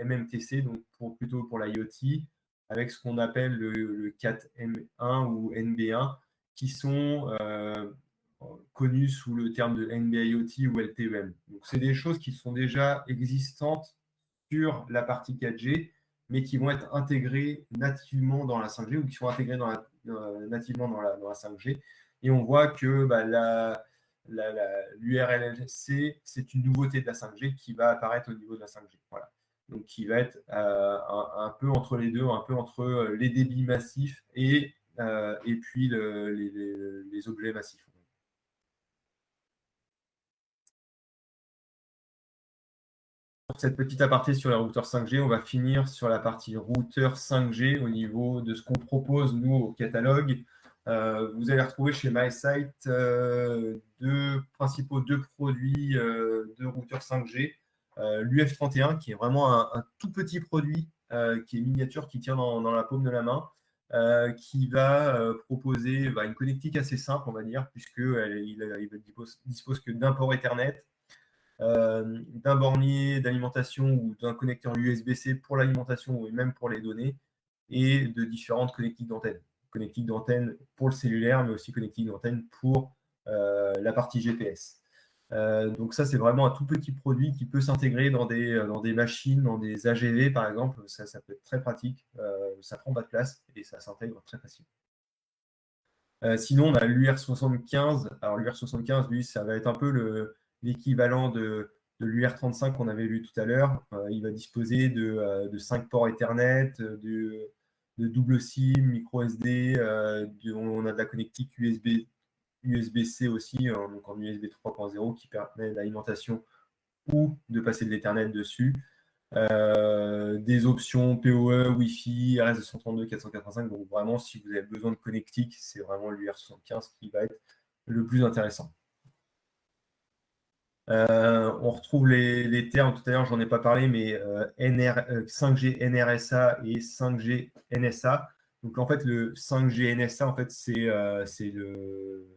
MMTC, donc plutôt pour l'IoT, avec ce qu'on appelle le 4M1 ou NB1, qui sont connus sous le terme de NB-IoT ou LTEM. Donc, c'est des choses qui sont déjà existantes sur la partie 4G, mais qui vont être intégrées nativement dans la 5G ou qui sont intégrées nativement dans la 5G. Et on voit que l'URLLC, c'est une nouveauté de la 5G qui va apparaître au niveau de la 5G. Voilà. Donc, qui va être un peu entre les deux, un peu entre les débits massifs et puis les objets massifs. Pour cette petite aparté sur les routeurs 5G, on va finir sur la partie routeur 5G au niveau de ce qu'on propose, nous, au catalogue. Vous allez retrouver chez MySite deux produits de routeurs 5G. L'UF31, qui est vraiment un tout petit produit qui est miniature, qui tient dans la paume de la main, qui va proposer une connectique assez simple, on va dire, puisqu'il ne dispose que d'un port Ethernet, d'un bornier d'alimentation ou d'un connecteur USB-C pour l'alimentation ou même pour les données, et de différentes connectiques d'antenne. Connectique d'antenne pour le cellulaire, mais aussi connectique d'antenne pour la partie GPS. Donc ça, c'est vraiment un tout petit produit qui peut s'intégrer dans des machines, dans des AGV par exemple. Ça peut être très pratique, ça prend pas de place et ça s'intègre très facilement. Sinon, on a l'UR75. Alors l'UR75, lui, ça va être un peu l'équivalent de l'UR35 qu'on avait vu tout à l'heure. Il va disposer de 5 ports Ethernet, de double SIM, micro SD, on a de la connectique USB-C aussi, donc en USB 3.0 qui permet l'alimentation ou de passer de l'Ethernet dessus. Des options PoE, Wi-Fi, RS232, 485. Donc vraiment, si vous avez besoin de connectique, c'est vraiment l'UR75 qui va être le plus intéressant. On retrouve les termes, tout à l'heure, j'en ai pas parlé, mais 5G NRSA et 5G NSA. Donc en fait, le 5G NSA, en fait, c'est le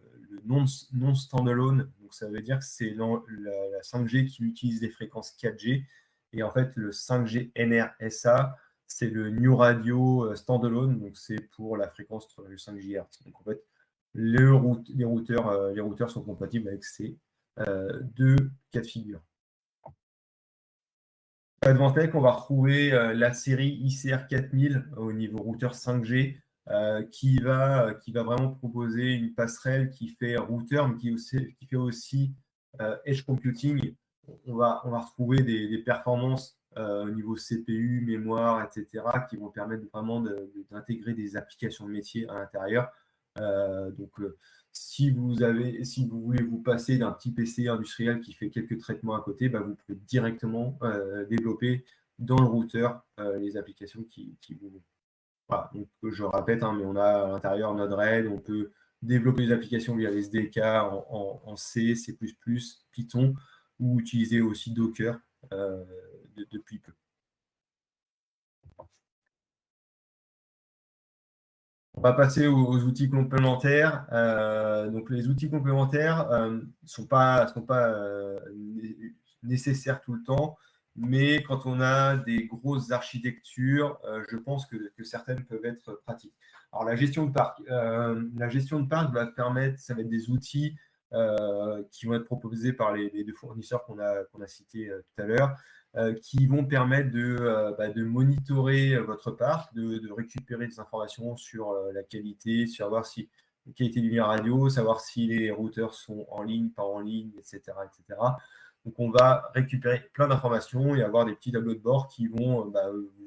non standalone. Donc ça veut dire que c'est la 5G qui utilise les fréquences 4G. Et en fait, le 5G NRSA, c'est le New Radio standalone. Donc c'est pour la fréquence 5 GHz. Donc en fait, les routeurs sont compatibles avec ces deux cas de figure. Advantech, on va retrouver la série ICR 4000 au niveau routeur 5G qui va vraiment proposer une passerelle qui fait routeur, mais qui fait aussi edge computing. On va retrouver des performances au niveau CPU, mémoire, etc., qui vont permettre vraiment d'intégrer des applications de métier à l'intérieur. Donc, si vous voulez vous passer d'un petit PC industriel qui fait quelques traitements à côté, vous pouvez directement développer dans le routeur les applications qui vous vont. Voilà, donc je répète, mais on a à l'intérieur Node-RED, on peut développer des applications via les SDK en C, C++, Python, ou utiliser aussi Docker depuis peu. On va passer aux outils complémentaires. Donc, les outils complémentaires ne sont pas nécessaires tout le temps, mais quand on a des grosses architectures, je pense que certaines peuvent être pratiques. Alors, la gestion de parc. Va permettre, ça va être des outils qui vont être proposés par les deux fournisseurs qu'on a cités tout à l'heure. Qui vont permettre de monitorer votre parc, de récupérer des informations sur la qualité, savoir si la qualité du lien radio, savoir si les routeurs sont en ligne, pas en ligne, etc., etc. Donc, on va récupérer plein d'informations et avoir des petits tableaux de bord qui vont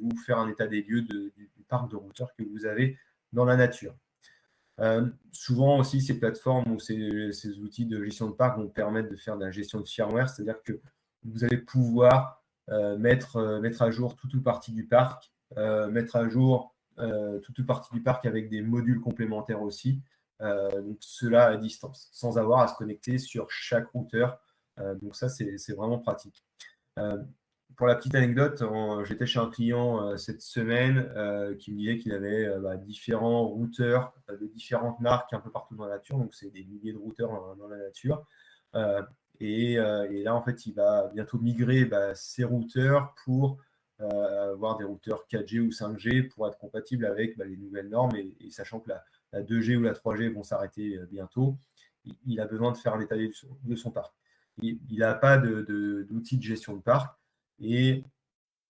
vous faire un état des lieux du parc de routeurs que vous avez dans la nature. Souvent aussi, ces plateformes ou ces outils de gestion de parc vont permettre de faire de la gestion de firmware, c'est-à-dire que vous allez pouvoir mettre à jour toute ou partie du parc, mettre à jour toute ou partie du parc avec des modules complémentaires aussi, donc cela à distance, sans avoir à se connecter sur chaque routeur. Donc ça, c'est vraiment pratique. Pour la petite anecdote, j'étais chez un client cette semaine qui me disait qu'il avait différents routeurs de différentes marques un peu partout dans la nature, donc c'est des milliers de routeurs dans la nature. Et là, en fait, il va bientôt migrer ses routeurs pour avoir des routeurs 4G ou 5G pour être compatibles avec les nouvelles normes. Et sachant que la 2G ou la 3G vont s'arrêter bientôt, il a besoin de faire l'état de son parc. Il n'a pas d'outil de gestion de parc. Et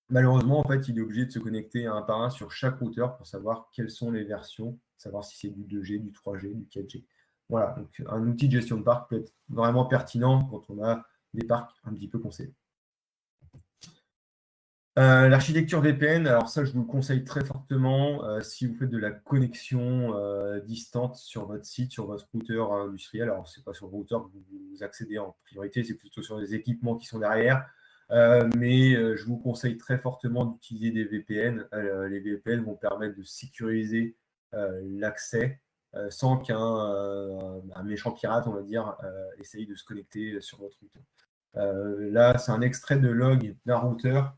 malheureusement, en fait, il est obligé de se connecter un par un sur chaque routeur pour savoir quelles sont les versions, savoir si c'est du 2G, du 3G, du 4G. Voilà, donc un outil de gestion de parc peut être vraiment pertinent quand on a des parcs un petit peu conseillés. L'architecture VPN, alors ça, je vous le conseille très fortement si vous faites de la connexion distante sur votre site, sur votre routeur industriel. Alors, ce n'est pas sur le routeur que vous accédez en priorité, c'est plutôt sur les équipements qui sont derrière. Mais je vous conseille très fortement d'utiliser des VPN. Les VPN vont permettre de sécuriser l'accès sans qu'un méchant pirate, on va dire, essaye de se connecter sur votre routeur. Là, c'est un extrait de log d'un routeur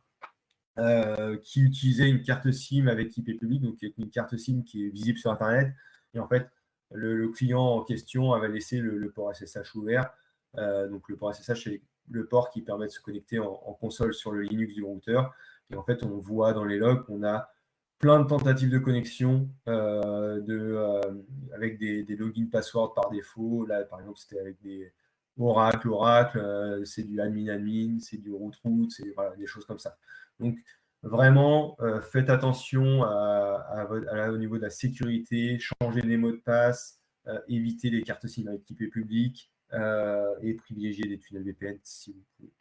qui utilisait une carte SIM avec IP public, donc une carte SIM qui est visible sur Internet. Et en fait, le client en question avait laissé le port SSH ouvert. Donc le port SSH, c'est le port qui permet de se connecter en console sur le Linux du routeur. Et en fait, on voit dans les logs qu'on a plein de tentatives de connexion avec des logins passwords par défaut. Là, par exemple, c'était avec des Oracle, c'est du admin, c'est du root, c'est voilà, des choses comme ça. Donc, vraiment, faites attention au niveau de la sécurité, changez les mots de passe, évitez les cartes SIM avec IP public et privilégiez des tunnels VPN si vous pouvez.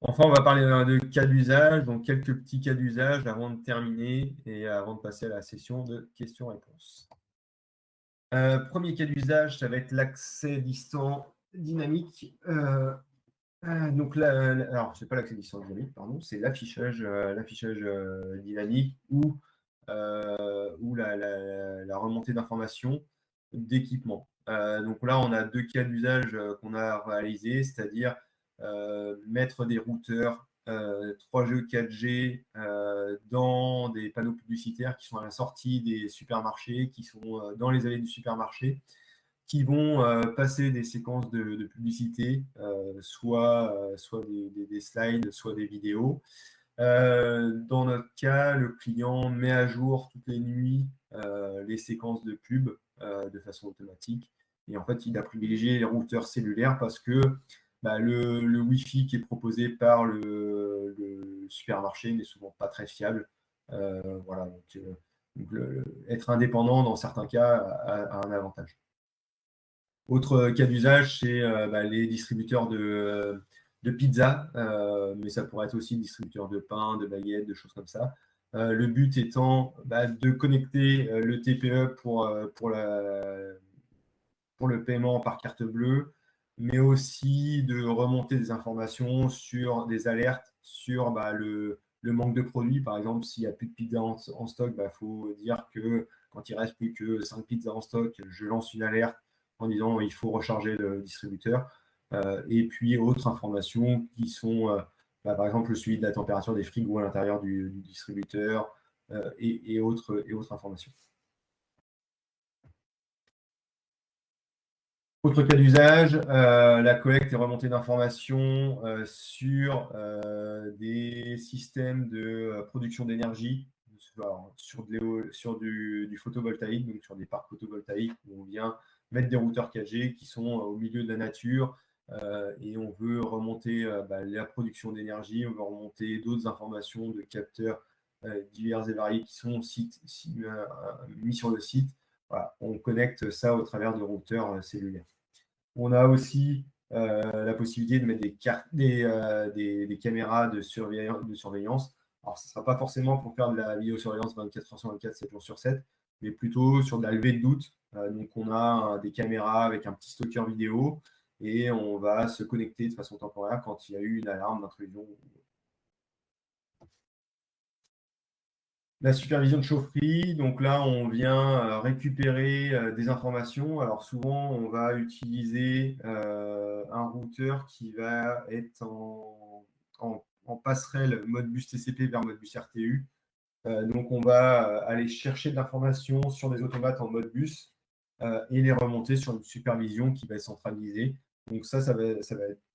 Enfin, on va parler de cas d'usage, donc quelques petits cas d'usage avant de terminer et avant de passer à la session de questions-réponses. Premier cas d'usage, ça va être l'accès distant dynamique. Donc là, alors c'est pas l'accès distant dynamique, pardon, c'est l'affichage dynamique ou la remontée d'informations d'équipement. Donc là, on a deux cas d'usage qu'on a réalisés, c'est-à-dire mettre des routeurs 3G ou 4G dans des panneaux publicitaires qui sont à la sortie des supermarchés, qui sont dans les allées du supermarché, qui vont passer des séquences de publicité, soit des slides, soit des vidéos. Dans notre cas, le client met à jour toutes les nuits les séquences de pub de façon automatique. Et en fait, il a privilégié les routeurs cellulaires parce que le Wi-Fi qui est proposé par le supermarché n'est souvent pas très fiable. Voilà, donc être indépendant dans certains cas a un avantage. Autre cas d'usage, c'est les distributeurs de pizza, mais ça pourrait être aussi distributeur de pain, de baguettes, de choses comme ça. Le but étant de connecter le TPE pour le paiement par carte bleue, mais aussi de remonter des informations sur des alertes sur le manque de produits. Par exemple, s'il n'y a plus de pizza en stock, il faut dire que quand il reste plus que 5 pizzas en stock, je lance une alerte en disant il faut recharger le distributeur. Et puis autres informations qui sont, par exemple, le suivi de la température des frigos à l'intérieur du distributeur et autres informations. Autre cas d'usage, la collecte et remontée d'informations sur des systèmes de production d'énergie, sur du photovoltaïque, donc sur des parcs photovoltaïques où on vient mettre des routeurs 4G qui sont au milieu de la nature et on veut remonter la production d'énergie, on veut remonter d'autres informations de capteurs divers et variés qui sont mis sur le site. Voilà, on connecte ça au travers de routeurs cellulaires. On a aussi la possibilité de mettre des caméras de surveillance. Alors, ce ne sera pas forcément pour faire de la vidéosurveillance 24 heures sur 24, 7 jours sur 7, mais plutôt sur de la levée de doute. Donc, on a des caméras avec un petit stocker vidéo et on va se connecter de façon temporaire quand il y a eu une alarme d'intrusion. La supervision de chaufferie, donc là, on vient récupérer des informations. Alors souvent, on va utiliser un routeur qui va être en passerelle Modbus TCP vers Modbus RTU. Donc, on va aller chercher de l'information sur des automates en Modbus et les remonter sur une supervision qui va être centralisée. Donc ça va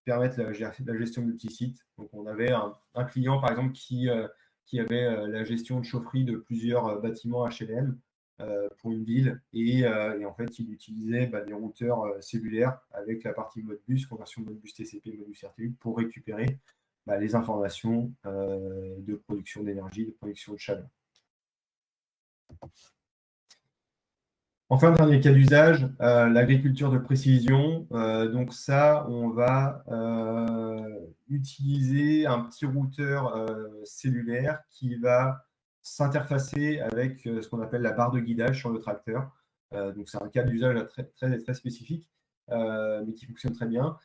permettre la gestion multi-site. Donc on avait un client, par exemple, qui avait la gestion de chaufferie de plusieurs bâtiments HLM pour une ville. Et en fait, il utilisait des routeurs cellulaires avec la partie Modbus, conversion Modbus TCP, Modbus RTU, pour récupérer les informations de production d'énergie, de production de chaleur. Enfin, dernier cas d'usage, l'agriculture de précision. Donc ça, on va utiliser un petit routeur cellulaire qui va s'interfacer avec ce qu'on appelle la barre de guidage sur le tracteur. Donc c'est un cas d'usage très spécifique, mais qui fonctionne très bien.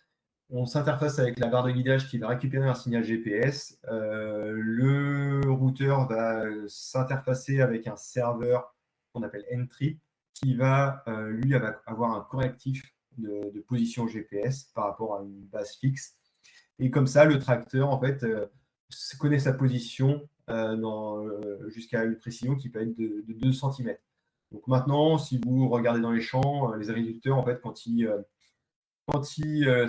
On s'interface avec la barre de guidage qui va récupérer un signal GPS. Le routeur va s'interfacer avec un serveur qu'on appelle Ntrip, qui va, lui, avoir un correctif de position GPS par rapport à une base fixe. Et comme ça, le tracteur, en fait, connaît sa position jusqu'à une précision qui peut être de 2 cm. Donc maintenant, si vous regardez dans les champs, les agriculteurs, en fait, quand ils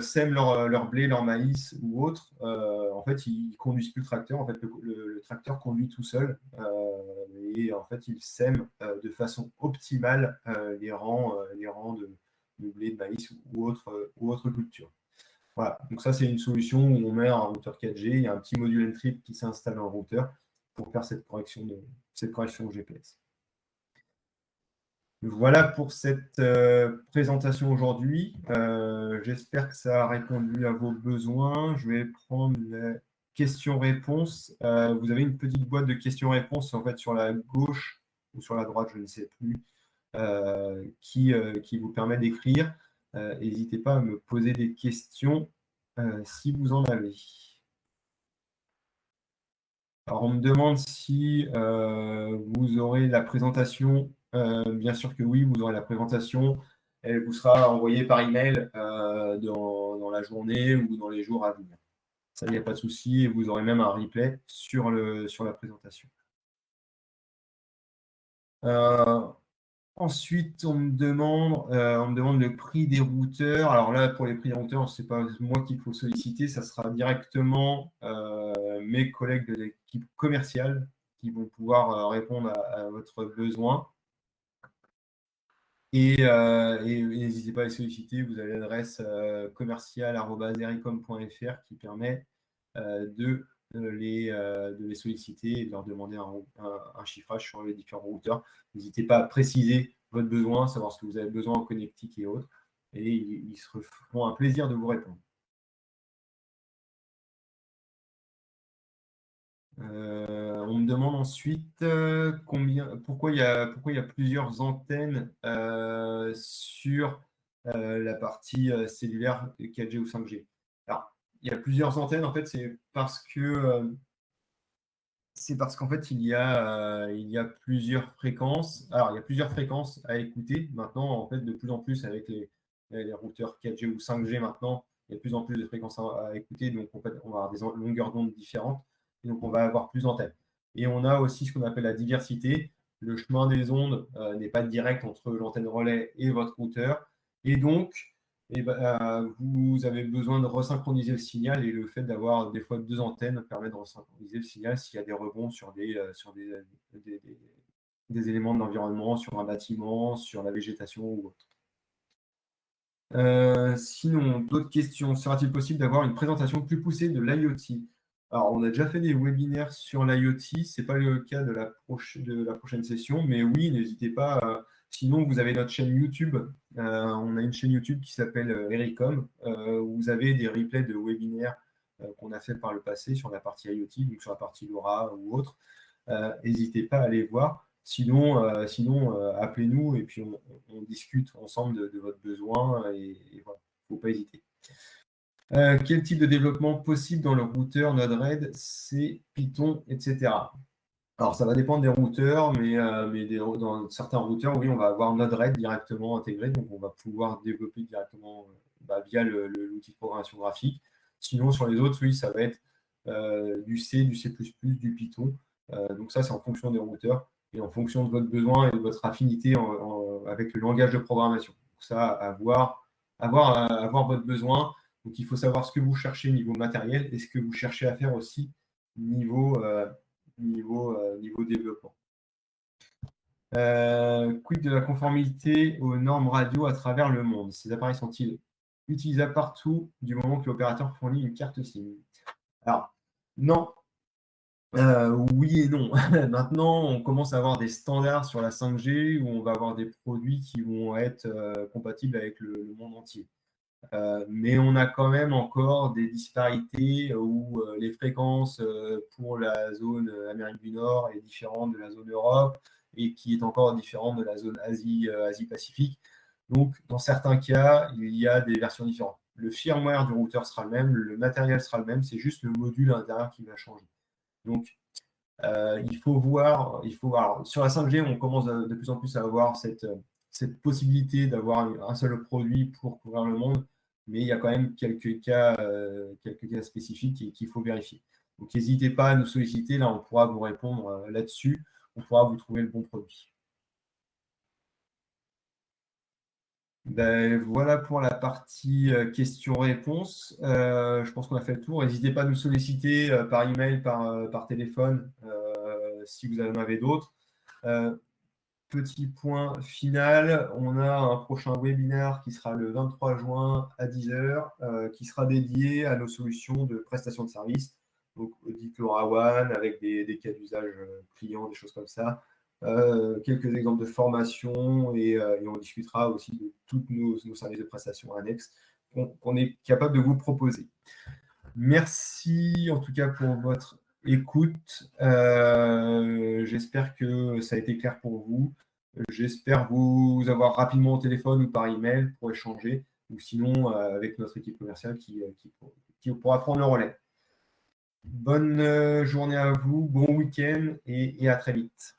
sèment leur blé, leur maïs ou autre, en fait, ils ne conduisent plus le tracteur. En fait, le tracteur conduit tout seul et en fait, il sème de façon optimale les rangs de blé, de maïs ou autre culture. Voilà, donc ça, c'est une solution où on met un routeur 4G, il y a un petit module Ntrip qui s'installe dans le routeur pour faire cette correction GPS. Voilà pour cette présentation aujourd'hui. J'espère que ça a répondu à vos besoins. Je vais prendre les questions-réponses. Vous avez une petite boîte de questions-réponses en fait sur la gauche ou sur la droite, je ne sais plus, qui vous permet d'écrire. N'hésitez pas à me poser des questions si vous en avez. Alors, on me demande si vous aurez la présentation. Bien sûr que oui, vous aurez la présentation. Elle vous sera envoyée par email dans la journée ou dans les jours à venir. Ça, il n'y a pas de souci. Et vous aurez même un replay sur la présentation. Ensuite, on me demande le prix des routeurs. Alors là, pour les prix des routeurs, ce n'est pas moi qu'il faut solliciter, ça sera directement mes collègues de l'équipe commerciale qui vont pouvoir répondre à votre besoin. Et n'hésitez pas à les solliciter, vous avez l'adresse commercial@ericom.fr qui permet de les solliciter et de leur demander un chiffrage sur les différents routeurs. N'hésitez pas à préciser votre besoin, savoir ce que vous avez besoin en connectique et autres, et ils se feront un plaisir de vous répondre. On me demande ensuite pourquoi il y a plusieurs antennes sur la partie cellulaire 4G ou 5G. Alors, il y a plusieurs antennes, en fait, c'est parce qu'en fait, il y a plusieurs fréquences. Alors, il y a plusieurs fréquences à écouter. Maintenant, en fait, de plus en plus, avec les routeurs 4G ou 5G maintenant, il y a de plus en plus de fréquences à écouter. Donc, en fait, on va avoir des longueurs d'onde différentes. Et donc, on va avoir plus d'antennes. Et on a aussi ce qu'on appelle la diversité. Le chemin des ondes n'est pas direct entre l'antenne relais et votre routeur. Et donc, vous avez besoin de resynchroniser le signal, et le fait d'avoir des fois 2 antennes permet de resynchroniser le signal s'il y a des rebonds sur des éléments de l'environnement, sur un bâtiment, sur la végétation ou autre. Sinon, d'autres questions. Sera-t-il possible d'avoir une présentation plus poussée de l'IoT? Alors, on a déjà fait des webinaires sur l'IoT, ce n'est pas le cas de la prochaine session, mais oui, n'hésitez pas. Sinon, vous avez notre chaîne YouTube. On a une chaîne YouTube qui s'appelle Ericom, où vous avez des replays de webinaires qu'on a fait par le passé sur la partie IoT, donc sur la partie LoRa ou autre. N'hésitez pas à aller voir. Sinon, appelez-nous et puis on discute ensemble de votre besoin et voilà, il ne faut pas hésiter. Quel type de développement possible dans le routeur Node-RED, C, Python, etc. Alors, ça va dépendre des routeurs, mais dans certains routeurs, oui, on va avoir Node-RED directement intégré, donc on va pouvoir développer directement via l'outil de programmation graphique. Sinon, sur les autres, oui, ça va être du C, du C++, du Python. Donc ça, c'est en fonction des routeurs et en fonction de votre besoin et de votre affinité avec le langage de programmation. Donc ça, avoir votre besoin. Donc, il faut savoir ce que vous cherchez niveau matériel et ce que vous cherchez à faire aussi niveau développement. Quid de la conformité aux normes radio à travers le monde? Ces appareils sont-ils utilisables partout du moment que l'opérateur fournit une carte SIM? Alors, non. Oui et non. Maintenant, on commence à avoir des standards sur la 5G où on va avoir des produits qui vont être compatibles avec le monde entier. Mais on a quand même encore des disparités où les fréquences pour la zone Amérique du Nord est différente de la zone Europe et qui est encore différente de la zone Asie-Pacifique. Donc, dans certains cas, il y a des versions différentes. Le firmware du routeur sera le même, le matériel sera le même, c'est juste le module à l'intérieur qui va changer. Donc, il faut voir. Sur la 5G, on commence de plus en plus à avoir cette possibilité d'avoir un seul produit pour couvrir le monde, mais il y a quand même quelques cas spécifiques qu'il faut vérifier. Donc, n'hésitez pas à nous solliciter. Là, on pourra vous répondre là-dessus. On pourra vous trouver le bon produit. Ben, voilà pour la partie questions-réponses. Je pense qu'on a fait le tour. N'hésitez pas à nous solliciter par email, par téléphone, si vous en avez d'autres. Petit point final, on a un prochain webinaire qui sera le 23 juin à 10h, qui sera dédié à nos solutions de prestation de services, donc Audit LoRaWAN avec des cas d'usage clients, des choses comme ça. Quelques exemples de formation et on discutera aussi de tous nos services de prestation annexes qu'on est capable de vous proposer. Merci en tout cas pour votre écoute. J'espère que ça a été clair pour vous. J'espère vous avoir rapidement au téléphone ou par email pour échanger, ou sinon avec notre équipe commerciale qui pourra prendre le relais. Bonne journée à vous, bon week-end et à très vite.